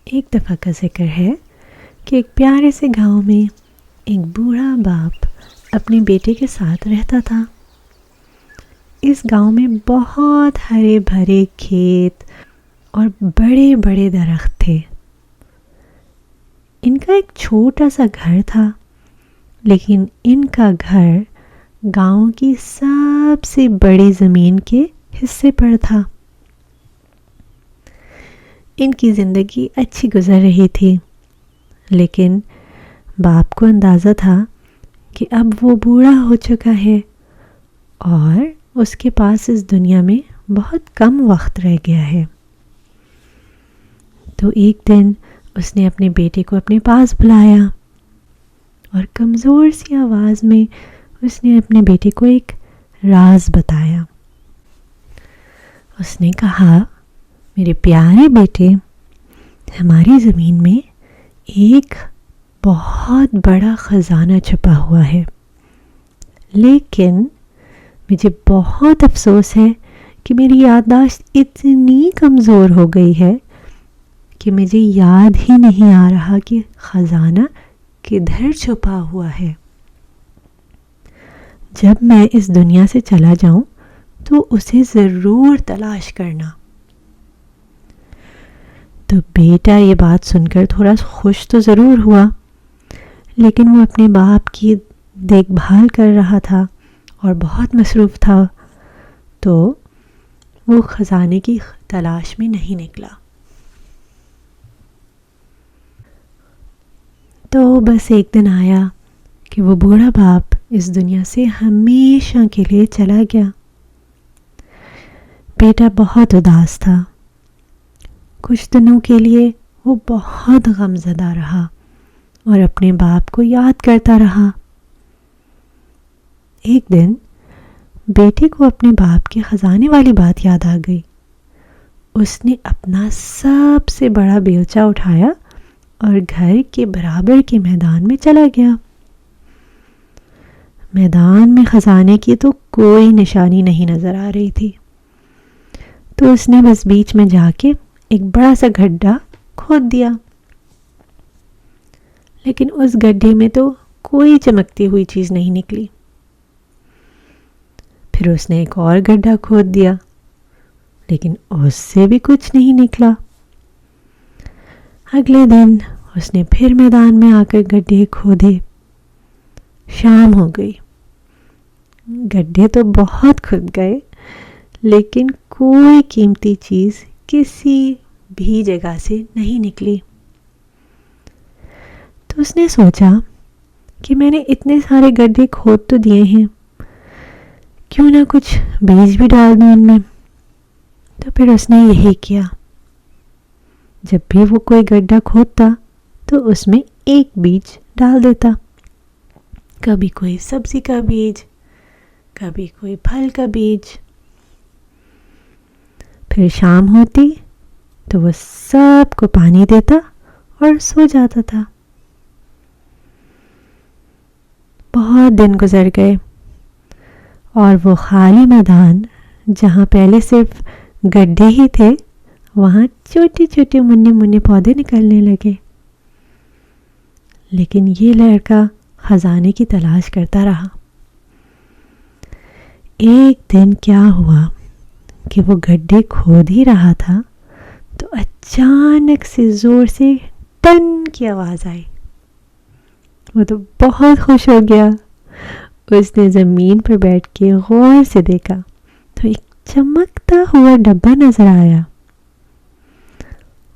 ایک دفعہ کا ذکر ہے کہ ایک پیارے سے گاؤں میں ایک بوڑھا باپ اپنے بیٹے کے ساتھ رہتا تھا۔ اس گاؤں میں بہت ہرے بھرے کھیت اور بڑے بڑے درخت تھے۔ ان کا ایک چھوٹا سا گھر تھا، لیکن ان کا گھر گاؤں کی سب سے بڑی زمین کے حصے پر تھا۔ ان کی زندگی اچھی گزر رہی تھی، لیکن باپ کو اندازہ تھا کہ اب وہ بوڑھا ہو چکا ہے اور اس کے پاس اس دنیا میں بہت کم وقت رہ گیا ہے۔ تو ایک دن اس نے اپنے بیٹے کو اپنے پاس بلایا اور کمزور سی آواز میں اس نے اپنے بیٹے کو ایک راز بتایا۔ اس نے کہا، میرے پیارے بیٹے، ہماری زمین میں ایک بہت بڑا خزانہ چھپا ہوا ہے، لیکن مجھے بہت افسوس ہے کہ میری یادداشت اتنی کمزور ہو گئی ہے کہ مجھے یاد ہی نہیں آ رہا کہ خزانہ کدھر چھپا ہوا ہے۔ جب میں اس دنیا سے چلا جاؤں تو اسے ضرور تلاش کرنا۔ تو بیٹا یہ بات سن کر تھوڑا خوش تو ضرور ہوا، لیکن وہ اپنے باپ کی دیکھ بھال کر رہا تھا اور بہت مصروف تھا، تو وہ خزانے کی تلاش میں نہیں نکلا۔ تو بس ایک دن آیا کہ وہ بوڑھا باپ اس دنیا سے ہمیشہ کے لیے چلا گیا۔ بیٹا بہت اداس تھا۔ کچھ دنوں کے لیے وہ بہت غم زدہ رہا اور اپنے باپ کو یاد کرتا رہا۔ ایک دن بیٹے کو اپنے باپ کے خزانے والی بات یاد آ گئی۔ اس نے اپنا سب سے بڑا بیلچہ اٹھایا اور گھر کے برابر کے میدان میں چلا گیا۔ میدان میں خزانے کی تو کوئی نشانی نہیں نظر آ رہی تھی، تو اس نے بس بیچ میں جا کے ایک بڑا سا گڈھا کھود دیا، لیکن اس گڈھے میں تو کوئی چمکتی ہوئی چیز نہیں نکلی۔ پھر اس نے ایک اور گڈھا کھود دیا، لیکن اس سے بھی کچھ نہیں نکلا۔ اگلے دن اس نے پھر میدان میں آ کر گڈھے کھودے۔ شام ہو گئی، گڈھے تو بہت کھد گئے، لیکن کوئی قیمتی چیز کسی بھی جگہ سے نہیں نکلی۔ تو اس نے سوچا کہ میں نے اتنے سارے گڈھے کھود تو دیے ہیں، کیوں نہ کچھ بیج بھی ڈال دوں ان میں۔ تو پھر اس نے یہی کیا۔ جب بھی وہ کوئی گڈھا کھودتا تو اس میں ایک بیج ڈال دیتا، کبھی کوئی سبزی کا بیج، کبھی کوئی پھل کا بیج۔ پھر شام ہوتی تو وہ سب کو پانی دیتا اور سو جاتا تھا۔ بہت دن گزر گئے اور وہ خالی میدان جہاں پہلے صرف گڈھے ہی تھے، وہاں چھوٹے چھوٹے مننے مننے پودے نکلنے لگے۔ لیکن یہ لڑکا خزانے کی تلاش کرتا رہا۔ ایک دن کیا ہوا کہ وہ گڈھے کھود ہی رہا تھا تو اچانک سے زور سے ٹن کی آواز آئی۔ وہ تو بہت خوش ہو گیا۔ اس نے زمین پر بیٹھ کے غور سے دیکھا تو ایک چمکتا ہوا ڈبہ نظر آیا۔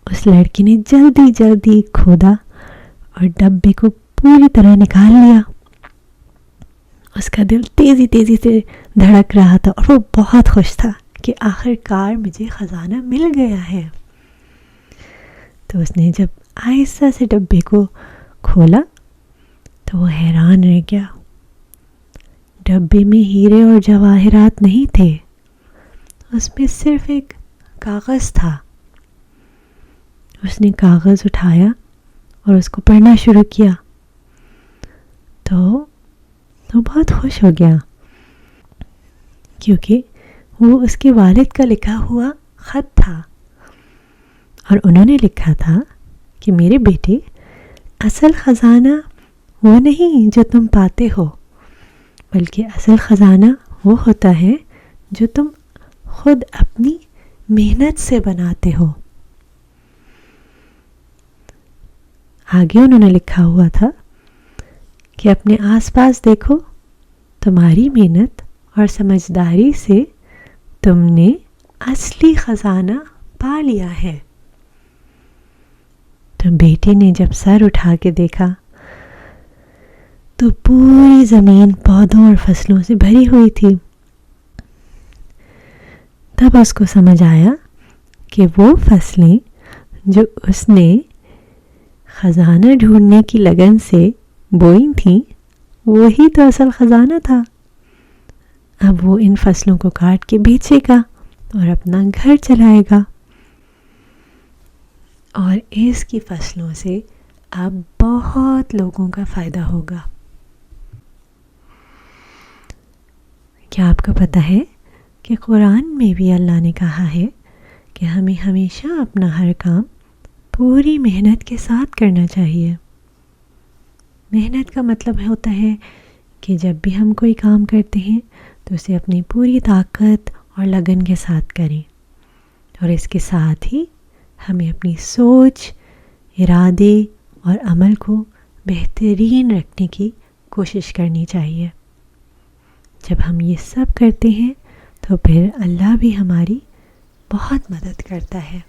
اس لڑکی نے جلدی جلدی کھودا اور ڈبے کو پوری طرح نکال لیا۔ اس کا دل تیزی تیزی سے دھڑک رہا تھا اور وہ بہت خوش تھا کہ آخر کار مجھے خزانہ مل گیا ہے۔ تو اس نے جب آہستہ سے ڈبے کو کھولا تو وہ حیران رہ گیا۔ ڈبے میں ہیرے اور جواہرات نہیں تھے، اس میں صرف ایک کاغذ تھا۔ اس نے کاغذ اٹھایا اور اس کو پڑھنا شروع کیا تو وہ بہت خوش ہو گیا، کیونکہ وہ اس کے والد کا لکھا ہوا خط تھا، اور انہوں نے لکھا تھا کہ میرے بیٹے، اصل خزانہ وہ نہیں جو تم پاتے ہو، بلکہ اصل خزانہ وہ ہوتا ہے جو تم خود اپنی محنت سے بناتے ہو۔ آگے انہوں نے لکھا ہوا تھا کہ اپنے آس پاس دیکھو، تمہاری محنت اور سمجھداری سے تم نے اصلی خزانہ پا لیا ہے۔ تو بیٹے نے جب سر اٹھا کے دیکھا تو پوری زمین پودوں اور فصلوں سے بھری ہوئی تھی۔ تب اس کو سمجھ آیا کہ وہ فصلیں جو اس نے خزانہ ڈھونڈنے کی لگن سے بوئی تھیں، وہی تو اصل خزانہ تھا۔ اب وہ ان فصلوں کو کاٹ کے بیچے گا اور اپنا گھر چلائے گا، اور اس کی فصلوں سے اب بہت لوگوں کا فائدہ ہوگا۔ کیا آپ کو پتہ ہے کہ قرآن میں بھی اللہ نے کہا ہے کہ ہمیں ہمیشہ اپنا ہر کام پوری محنت کے ساتھ کرنا چاہیے۔ محنت کا مطلب ہوتا ہے کہ جب بھی ہم کوئی کام کرتے ہیں تو اسے اپنی پوری طاقت اور لگن کے ساتھ کریں، اور اس کے ساتھ ہی ہمیں اپنی سوچ، ارادے اور عمل کو بہترین رکھنے کی کوشش کرنی چاہیے۔ جب ہم یہ سب کرتے ہیں تو پھر اللہ بھی ہماری بہت مدد کرتا ہے۔